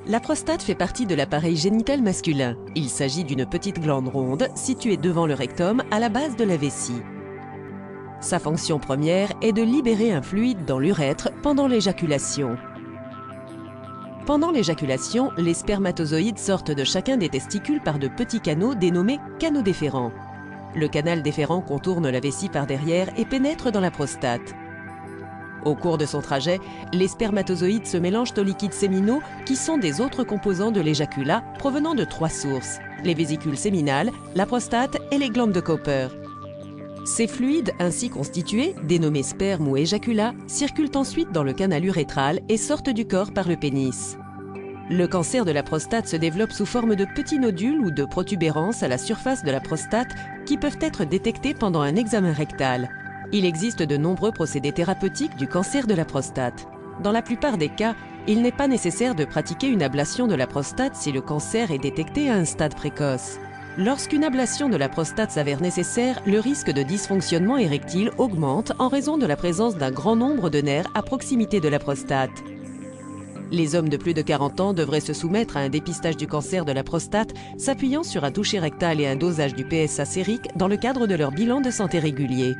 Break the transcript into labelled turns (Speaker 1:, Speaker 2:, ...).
Speaker 1: La prostate fait partie de l'appareil génital masculin. Il s'agit d'une petite glande ronde située devant le rectum à la base de la vessie. Sa fonction première est de libérer un fluide dans l'urètre pendant l'éjaculation. Pendant l'éjaculation, les spermatozoïdes sortent de chacun des testicules par de petits canaux dénommés canaux déférents. Le canal déférent contourne la vessie par derrière et pénètre dans la prostate. Au cours de son trajet, les spermatozoïdes se mélangent aux liquides séminaux qui sont des autres composants de l'éjaculat provenant de 3 sources: les vésicules séminales, la prostate et les glandes de Cooper. Ces fluides ainsi constitués, dénommés sperme ou éjaculat, circulent ensuite dans le canal urétral et sortent du corps par le pénis. Le cancer de la prostate se développe sous forme de petits nodules ou de protubérances à la surface de la prostate qui peuvent être détectés pendant un examen rectal. Il existe de nombreux procédés thérapeutiques du cancer de la prostate. Dans la plupart des cas, il n'est pas nécessaire de pratiquer une ablation de la prostate si le cancer est détecté à un stade précoce. Lorsqu'une ablation de la prostate s'avère nécessaire, le risque de dysfonctionnement érectile augmente en raison de la présence d'un grand nombre de nerfs à proximité de la prostate. Les hommes de plus de 40 ans devraient se soumettre à un dépistage du cancer de la prostate, s'appuyant sur un toucher rectal et un dosage du PSA sérique dans le cadre de leur bilan de santé régulier.